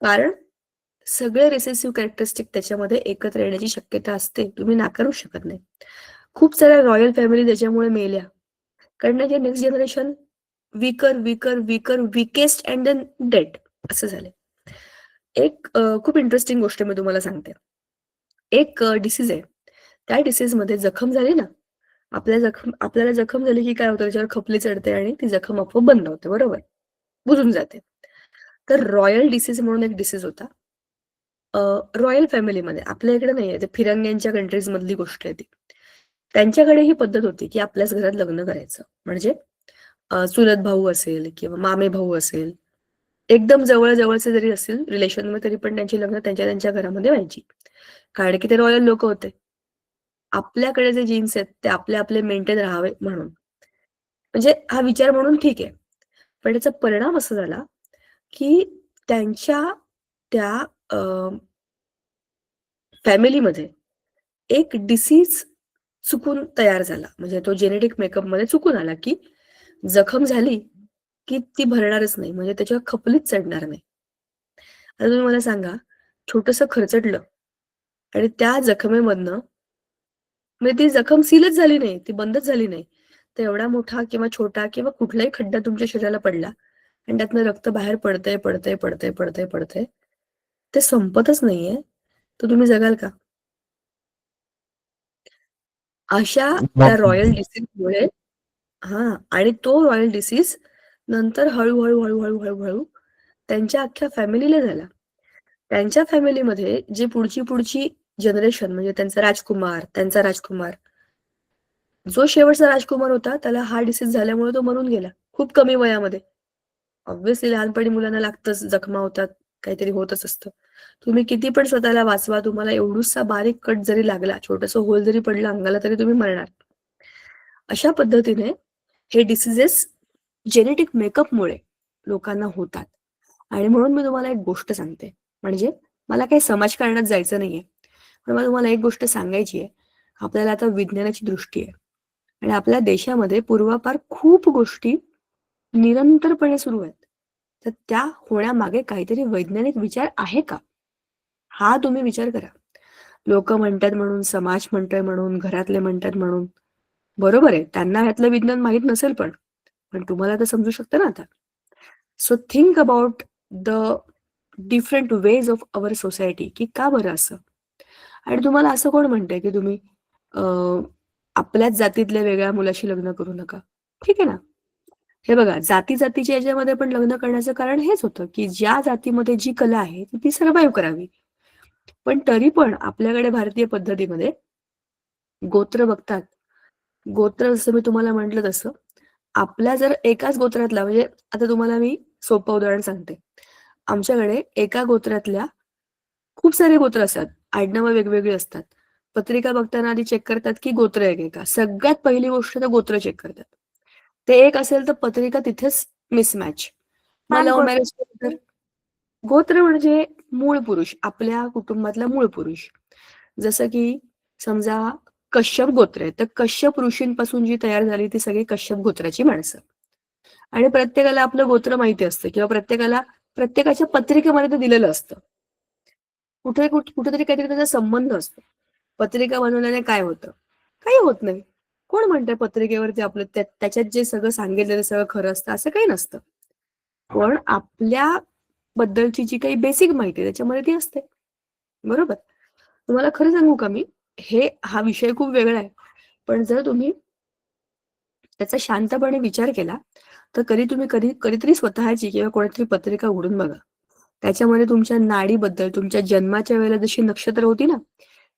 कारण सगळे रिसेसिव्ह कॅरेक्टरिस्टिक त्याच्यामध्ये एकत्र येण्याची शक्यता असते. तुम्ही नाकारू शकत नाही. खूप साऱ्या रॉयल फॅमिली त्याच्यामुळे मेल्या. कारण जे next generation weaker, weaker, weaker, weakest and then dead असं झालंय. एक खूप इंटरेस्टिंग गोष्ट मी तुम्हाला सांगते. एक डिसीज आहे. त्या डिसीजमध्ये जखम झाली ना, आपल्याला जखम झाली की काय होतं, त्याच्यावर खपली चढते आणि ती जखम आपोआप बंद होते, बरोबर? बुजून जाते. तर रॉयल डिसीज म्हणून एक डिसीज होता. रॉयल फॅमिलीमध्ये, आपल्या इकडे नाहीये, ते फिरंग्यांच्या कंट्रीज मधली गोष्ट आहे ती. त्यांच्याकडे ही पद्धत होती, की आपल्याच घरात लग्न करायचं. म्हणजे चुलत भाऊ असेल किंवा मामे भाऊ असेल, एकदम जवळ-जवळचे जरी असतील रिलेशनमध्ये, तरी पण त्यांची लग्न त्यांच्या त्यांच्या घरामध्ये व्हायची. कारण की ते रॉयल लोकं होते. आपल्याकडे जे जीन्स आहेत ते आपले आपले मेंटेन राहावे म्हणून. म्हणजे हा विचार म्हणून ठीक आहे. पण त्याचा परिणाम असा झाला, की त्यांच्या त्या फॅमिलीमध्ये एक डिसीज चुकून तयार झाला. म्हणजे तो जेनेटिक मेकअपमध्ये चुकून आला, की जखम झाली, की ती भरणारच नाही. म्हणजे त्याच्यावर खपलीच चढणार नाही. आता तुम्ही मला सांगा, छोटंसं खरचटलं आणि त्या जखमेमधनं म्हणजे ती जखम सीलच झाली नाही, ती बंदच झाली नाही. तर एवढा मोठा किंवा छोटा किंवा कुठलाही खड्डा तुमच्या शरीराला पडला आणि त्यातनं रक्त बाहेर पडतंय, पडतंय, पडतंय, पडतंय, पडतंय. ते संपतच नाहीये. तर तुम्ही जगाल का? अशा त्या रॉयल डिसीजमुळे हां. आणि तो रॉयल डिसीज नंतर हळू-हळू, हळू-हळू, हळू-हळू त्यांच्या अख्ख्या फॅमिलीला झाला. त्यांच्या फॅमिलीमध्ये जे पुढची जनरेशन म्हणजे त्यांचा राजकुमार, जो शेवटचा राजकुमार होता त्याला हा डिसीज झाल्यामुळे तो मरून गेला. खूप कमी वयामध्ये. ऑब्व्हियसली लहानपणी मुलांना लागतंच, जखमा होतात, काहीतरी होतच असतं. तुम्ही किती पण स्वतःला वाचवा, तुम्हाला एवढूसा बारीक कट जरी लागला, छोटंसं होल जरी पडलं अंगाला, तरी तुम्ही मरणार. अशा पद्धतीने हे डिसीजेस जेनेटिक मेकअपमुळे लोकांना होतात. आणि म्हणून मी तुम्हाला एक गोष्ट सांगते. म्हणजे मला काही समाजकारणात जायचं नाहीये. पण मला तुम्हाला एक गोष्ट सांगायची आहे. आपल्याला आता विज्ञानाची दृष्टी आहे. आणि आपल्या देशामध्ये पूर्वापार खूप गोष्टी निरंतरपणे सुरू आहेत. तर त्या होण्यामागे काहीतरी वैज्ञानिक विचार आहे का? हा तुम्ही विचार करा. लोकं म्हणतात म्हणून, समाज म्हणतोय म्हणून, घरातले म्हणतात म्हणून. बरोबर आहे. त्यांना ह्यातलं विज्ञान माहीत नसेल पण. पण तुम्हाला तर समजू शकतं ना आता. So think about the different ways of our society, की का बरं असं? आणि तुम्हाला असं कोण म्हणतंय, की तुम्ही अ, आपल्याच जातीतल्या वेगळ्या मुलाशी लग्न करू नका? ठीक आहे ना. हे बघा, जाती-जातीच्या याच्यामध्ये पण लग्न करण्याचं कारण हेच होतं, की ज्या जातीमध्ये जी कला आहे ती सर्व्हाइव्ह करावी. पण तरी पण आपल्याकडे भारतीय पद्धतीमध्ये गोत्र बघतात. गोत्र जसं मी तुम्हाला म्हटलं तसं, आपल्या जर एकाच गोत्रातला म्हणजे आता तुम्हाला मी सोपं उदाहरण सांगते. आमच्याकडे एका गोत्रातल्या खूप सारे गोत्र असतात. आडनावं वेगवेगळी असतात. पत्रिका बघताना आधी चेक करतात की गोत्र एक आहे का? सगळ्यात पहिली गोष्ट तर गोत्र चेक करतात. ते एक असेल तर पत्रिका तिथेच मिसमॅच. मग मॅम लव्ह मॅरेज तर गोत्र म्हणजे मूळ पुरुष, आपल्या कुटुंबातला मूळ पुरुष. जसं की समजा कश्यप गोत्र आहे, तर कश्यप ऋषींपासून जी तयार झाली ती सगळी कश्यप गोत्राची माणसं. आणि प्रत्येकाला आपलं गोत्र माहिती असतं किंवा प्रत्येकाच्या पत्रिकेमध्ये ते दिलेलं असतं. कुठेतरी काहीतरी त्याचा संबंध असतो. पत्रिका बनवल्याने काय होतं? काही होत नाही. कोण म्हणतंय पत्रिकेवरती आपलं त्याच्यात जे सगळं सांगितलेलं सगळं खरं असतं असं काही नसतं. पण आपल्या बद्दलची जी काही बेसिक माहिती आहे त्याच्यामध्ये ती असते. बरोबर? तुम्हाला खरं सांगू का मी? हा विषय खूप वेगळा आहे. पण जर तुम्ही त्याचा शांतपणे विचार केला, तर तुम्ही कधीतरी स्वतःची किंवा कोणाची पत्रिका उघडून बघा. त्याच्यामध्ये तुमच्या नाडीबद्दल, तुमच्या जन्माच्या वेळेला जशी नक्षत्र होती ना,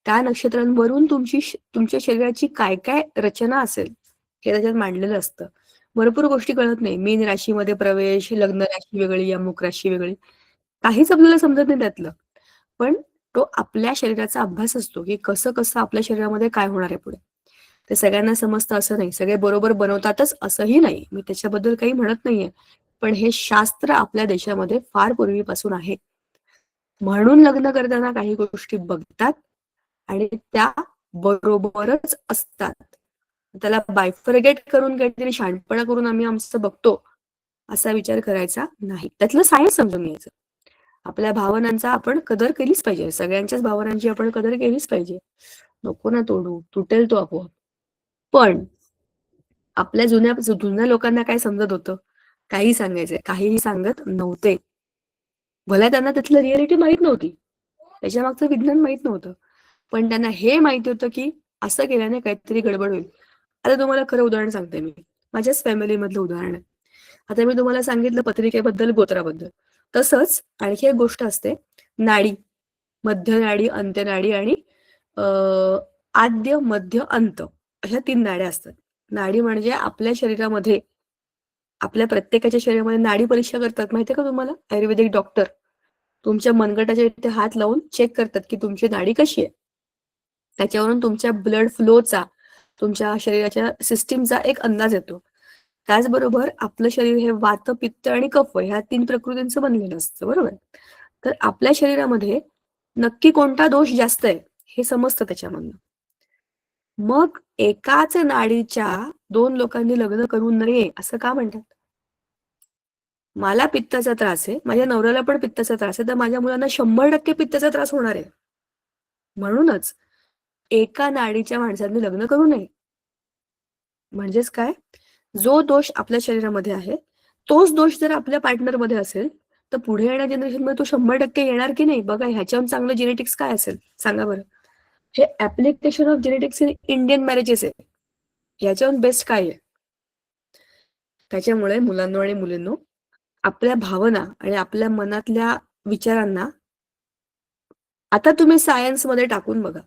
त्या नक्षत्रांवरून तुमच्या शरीराची काय काय रचना असेल, हे त्याच्यात मांडलेलं असतं. भरपूर गोष्टी कळत नाही. मीन राशीमध्ये प्रवेश, लग्न राशी वेगळी, अमुक राशी वेगळी. काहीच आपल्याला समजत नाही त्यातलं. पण तो आपल्या शरीराचा अभ्यास असतो, की कसं आपल्या शरीरामध्ये काय होणार आहे पुढे. ते सगळ्यांना समजतं असं नाही. सगळे बरोबर बनवतातच असंही नाही. मी त्याच्याबद्दल काही म्हणत नाहीये. पण हे शास्त्र आपल्या देशामध्ये फार पूर्वीपासून आहे. म्हणून लग्न करताना काही गोष्टी बघतात आणि त्या बरोबरच असतात. त्याला बायफर्गेट करून काहीतरी शहाणपणा करून आम्ही आमचं बघतो, असा विचार करायचा नाही. त्यातलं सायन्स समजून घ्यायचं. आपल्या भावनांचा आपण कदर केलीच पाहिजे. सगळ्यांच्याच भावनांची आपण कदर केलीच पाहिजे. नको ना तोडू, तुटेल तो आपोआप. पण आपल्या जुन्या लोकांना काय समजत होतं? काही सांगायचंय, काहीही सांगत नव्हते. भला त्यांना त्यातलं रिअलिटी माहित नव्हती. त्याच्यामागचं विज्ञान माहित नव्हतं. पण त्यांना हे माहिती होतं, की असं केल्याने काहीतरी गडबड होईल. आता तुम्हाला खरं उदाहरण सांगते मी. माझ्याच फॅमिलीमधलं उदाहरण आहे. आता मी तुम्हाला सांगितलं पत्रिकेबद्दल, गोत्राबद्दल. तसंच आणखी एक गोष्ट असते, नाडी. मध्य नाडी, अंत्य नाडी आणि आद्य, मध्य, अंत अशा 3 नाड्या असतात. नाडी म्हणजे आपल्या शरीरामध्ये, आपल्या प्रत्येकाच्या शरीरामध्ये नाडी परीक्षा करतात माहितीये का तुम्हाला? आयुर्वेदिक डॉक्टर तुमच्या मनगटाच्या इथे हात लावून चेक करतात, की तुमची नाडी कशी आहे. त्याच्यावरून तुमच्या ब्लड फ्लोचा, तुमच्या शरीराच्या सिस्टीमचा एक अंदाज येतो. त्याचबरोबर आपलं शरीर हे वात, पित्त आणि कफ ह्या 3 प्रकृतींचं बनलेलं असतं, बरोबर? तर आपल्या शरीरामध्ये नक्की कोणता दोष जास्त आहे, हे समजतं त्याच्यामधनं. मग एकाच नाडीच्या 2 लोकांनी लग्न करू नये असं का म्हणतात? मला पित्ताचा त्रास आहे, माझ्या नवऱ्याला पण पित्ताचा त्रास आहे, तर माझ्या मुलांना 100% पित्ताचा त्रास होणार आहे. म्हणूनच एका नाडीच्या माणसांनी लग्न करू नये. म्हणजेच काय? जो दोष आपल्या शरीरामध्ये आहे, तोच दोष जर आपल्या पार्टनरमध्ये असेल, तर पुढे येणाऱ्या जनरेशनमध्ये तो 100% येणार की नाही? बघा ह्याच्याहून चांगलं जेनेटिक्स काय असेल? सांगा बरं. हे application of genetics in Indian marriages आहे. ह्याच्याहून बेस्ट काय आहे? त्याच्यामुळे मुलांनो आणि मुलींनो, आपल्या भावना आणि आपल्या मनातल्या विचारांना आता तुम्ही सायन्समध्ये टाकून बघा.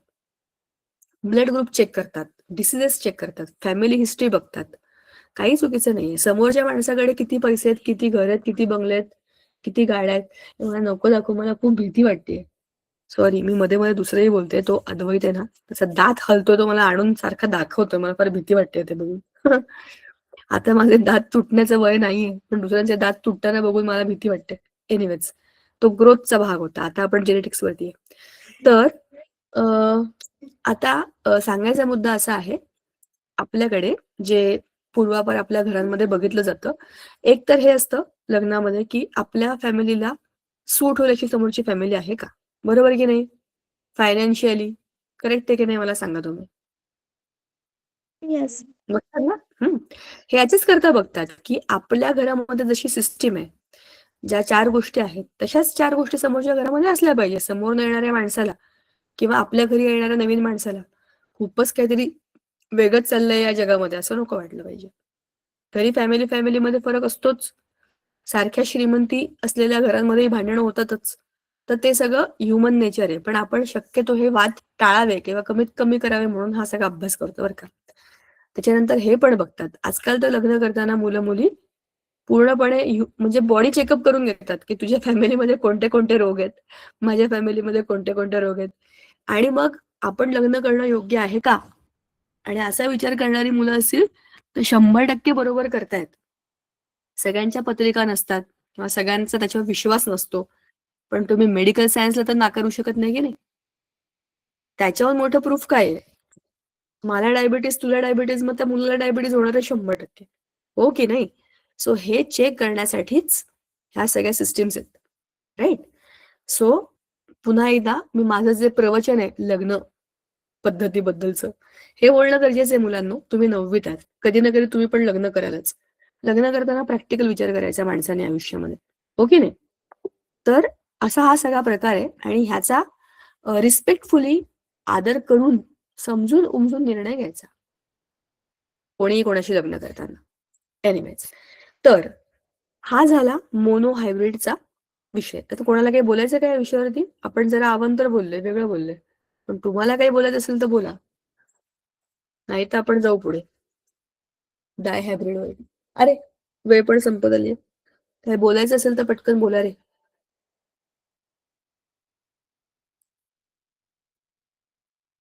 ब्लड ग्रुप चेक करतात, डिसीजेस चेक करतात, फॅमिली हिस्ट्री बघतात. काही चुकीचं नाहीये. समोरच्या माणसाकडे किती पैसे आहेत, किती घर आहेत, किती बंगले आहेत, किती गाड्या आहेत, मला नको दाखवू, मला खूप भीती वाटते. सॉरी, मी मध्ये दुसरंही बोलते. तो अद्वैत आहे ना, त्याचा दात हलतोय, तो मला आणून सारखा दाखवतोय. मला फार भीती वाटते ते बघून. आता माझे दात तुटण्याचं वय नाहीये, पण दुसऱ्यांचे दात तुटताना बघून मला भीती वाटते. एनिवेज, तो ग्रोथचा भाग होता. आता आपण जेनेटिक्स वरती आहे. तर आता सांगायचा मुद्दा असा आहे, आपल्याकडे जे पूर्वापार आपल्या घरांमध्ये बघितलं जातं, एक तर हे असतं लग्नामध्ये, की आपल्या फॅमिलीला सूट होईल अशी समोरची फॅमिली आहे का? बरोबर की नाही? फायनान्शियली करेक्ट आहे की नाही मला सांगा तुम्ही? येस. बघतात ना? हे याचेच करता बघतात, की आपल्या घरामध्ये जशी सिस्टीम आहे, ज्या 4 गोष्टी आहेत, तशाच 4 गोष्टी समोरच्या घरामध्ये असल्या पाहिजे. समोरून येणाऱ्या माणसाला किंवा आपल्या घरी येणाऱ्या नवीन माणसाला खूपच काहीतरी वेगळंच चाललंय या जगामध्ये असं नको वाटलं पाहिजे. तरी फॅमिलीमध्ये फरक असतोच. सारख्या श्रीमंती असलेल्या घरांमध्येही भांडणं होतातच. तर ते सगळं ह्युमन नेचर आहे. पण आपण शक्यतो हे वाद टाळावे किंवा कमीत कमी करावे म्हणून हा सगळा अभ्यास करतो बरं का. त्याच्यानंतर हे पण बघतात. आजकाल तर लग्न करताना मुलं-मुली पूर्णपणे म्हणजे बॉडी चेकअप करून घेतात, की तुझ्या फॅमिलीमध्ये कोणते-कोणते रोग आहेत, माझ्या फॅमिलीमध्ये कोणते-कोणते रोग आहेत. आणि मग आपण लग्न करणं योग्य आहे का? आणि असा विचार करणारी मुलं असतील तर 100% बरोबर करतायत. सगळ्यांच्या पत्रिका नसतात किंवा सगळ्यांचा त्याच्यावर विश्वास नसतो. पण तुम्ही मेडिकल सायन्सला तर नाकारू शकत नाही की नाही? त्याच्यावर मोठं प्रूफ काय आहे? मला डायबिटीज, तुला डायबिटीज, मग त्या मुलाला डायबिटीज होणारच 100%. हो की नाही? सो हे चेक करण्यासाठीच ह्या सगळ्या सिस्टम्स आहेत. राइट? सो पुन्हा एकदा मी माझं जे प्रवचन आहे लग्न पद्धतीबद्दलचं, हे बोलणं गरजेचं आहे मुलांनो. तुम्ही 9वीत आहात. कधी ना कधी तुम्ही पण लग्न करालच. लग्न करताना प्रॅक्टिकल विचार करायचा माणसाने आयुष्यामध्ये. हो की नाही? तर असा हा सगळा प्रकार आहे आणि ह्याचा रिस्पेक्टफुली आदर करून, समजून-उमजून निर्णय घ्यायचा. कोणीही कोणाशी लग्न करताना. एनिवेज. तर हा झाला मोनो हायब्रिडचा विषय. तर कोणाला काही बोलायचं का या विषयावरती? आपण जरा अवांतर बोललोय, वेगळं बोललोय. पण तुम्हाला काही बोलायचं असेल तर बोला. नाही तर आपण जाऊ पुढे. डाय हायब्रिड वर. अरे, वेळ पण संपत आली. काय बोलायचं असेल तर पटकन बोला रे.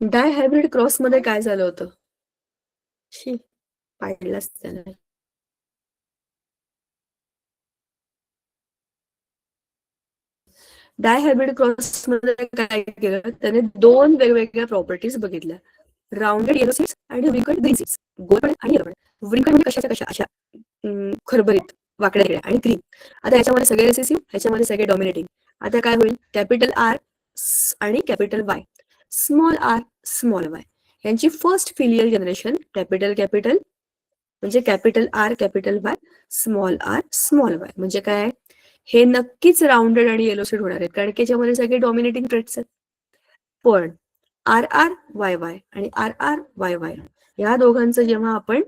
डाय हायब्रिड क्रॉस मध्ये काय झालं होतं? शी, पाडलाच त्याला. डाय हायब्रिड क्रॉस मध्ये काय केलं? त्याने 2 वेगवेगळ्या प्रॉपर्टीज बघितल्या. राउंडेड येलो सीड्स आणि व्रिंकल्ड ग्रीन सीड्स. गोलपणे आणि येलोपणे. व्रिंकल्ड म्हणजे कशाच्या कशा अशा खरबरीत वाकड्या आणि ग्रीन. आता याच्यामध्ये सगळे रिसेसिव्ह, ह्याच्यामध्ये सगळे डॉमिनेटिंग. आता काय होईल? कॅपिटल आर आणि capital Y, small r small y यांची first filial generation capital capital म्हणजे capital R capital Y small r small y म्हणजे काय? हे नक्कीच राउंडेड आणि येलो सीड होणार आहेत कारण की याच्यामध्ये सगळे डॉमिनेटिंग ट्रेट्स आहेत. पण आर आर वाय वाय आणि आर आर वाय वाय या दोघांचं जेव्हा आपण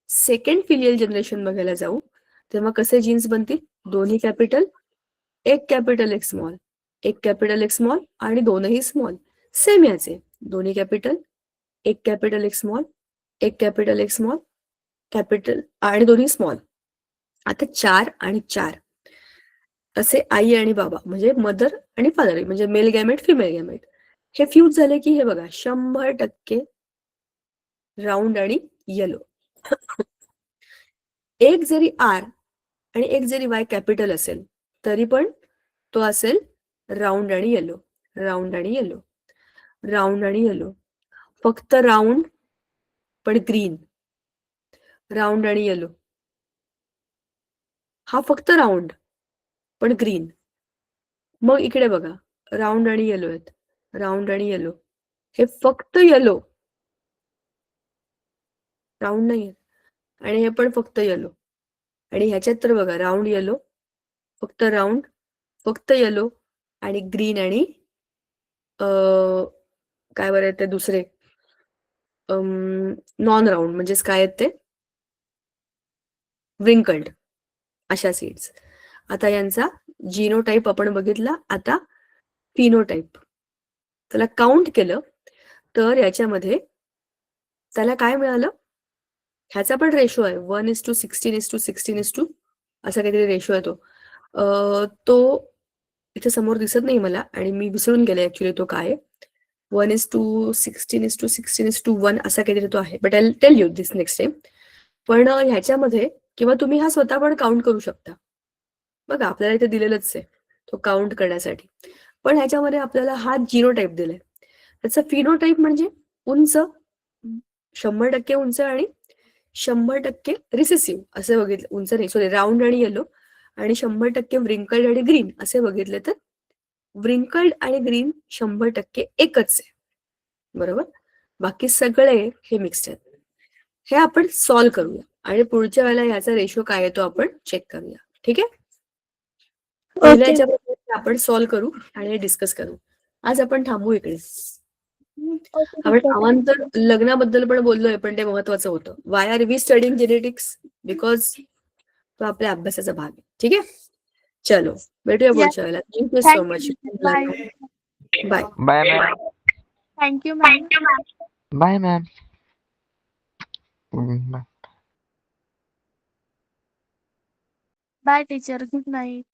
सेकंड फिलियल जनरेशन बघायला जाऊ तेव्हा कसे जीन्स बनतील? दोन्ही कॅपिटल, एक कॅपिटल एक स्मॉल, एक कॅपिटल एक स्मॉल आणि दोनही स्मॉल. सेम याचे दोन्ही कॅपिटल, एक कॅपिटल एक स्मॉल, एक कॅपिटल एक स्मॉल, कॅपिटल आणि दोन्ही स्मॉल. आता 4 आणि 4 असे आई आणि बाबा म्हणजे मदर आणि फादर म्हणजे मेल गॅमेट फिमेल गॅमेट हे फ्यूज झाले की हे बघा 100% राऊंड आणि येलो. एक जरी आर आणि एक जरी वाय कॅपिटल असेल तरी पण तो असेल राऊंड आणि येलो, राऊंड आणि येलो, राऊंड आणि येलो. फक्त राऊंड पण ग्रीन, राऊंड आणि येलो. हा फक्त राऊंड पण ग्रीन. मग इकडे बघा राऊंड आणि येलो आहेत, राऊंड आणि येलो. हे फक्त येलो, राऊंड नाही आणि हे पण फक्त येलो. आणि ह्याच्यात तर बघा राऊंड येलो, फक्त राऊंड, फक्त येलो आणि ग्रीन आणि काय बरं ते दुसरे नॉन राऊंड म्हणजेच काय आहेत ते व्रिंकल्ड अशा सीड्स. आता यांचा जीनोटाइप आपण बघितला. आता फिनोटाइप त्याला काउंट केलं तर याच्यामध्ये त्याला काय मिळालं? ह्याचा पण रेशो आहे 1:16:16:16 असा काहीतरी रेशो आहे तो. तो इथे समोर दिसत नाही मला आणि मी विसरून गेले ऍक्च्युली तो काय 1:16:16:1 असा काहीतरी तो आहे. But I tell you this next time. पण ह्याच्यामध्ये किंवा तुम्ही हा स्वतः पण काउंट करू शकता. बघा आपल्याला इथे दिलेलंच आहे तो काउंट करण्यासाठी. पण ह्याच्यामध्ये आपल्याला हा जीनोटाइप दिलाय. त्याचा फिनोटाइप म्हणजे उंच, 100% उंच आणि 100% रिसेसिव्ह असे बघितले. उंच नाही सॉरी राऊंड आणि येलो आणि 100% व्रिंकल्ड आणि ग्रीन असे बघितले तर व्रिंकल्ड आणि ग्रीन 100% एकच आहे. बरोबर? बाकी सगळे हे मिक्स्ड आहेत. हे आपण सॉल्व्ह करूया आणि पुढच्या वेळेला ह्याचा रेशो काय येतो आपण चेक करूया. ठीक आहे? पहिल्या ओके. याच्याबद्दल आपण सॉल्व्ह करू आणि डिस्कस करू. आज आपण थांबू इकडे. आपण अवांतर लग्नाबद्दल पण बोललोय पण ते महत्वाचं होतं. Why are we studying genetics? Because तो आपल्या अभ्यासाचा भाग आहे. ठीक आहे? चलो भेटूया Yes. पुढच्या वेळेला. थँक्यू सो Thank मच. you. Bye. Bye. Bye ma'am. Thank you, ma'am. Bye ma'am. Bye. Bye, teacher. Good night.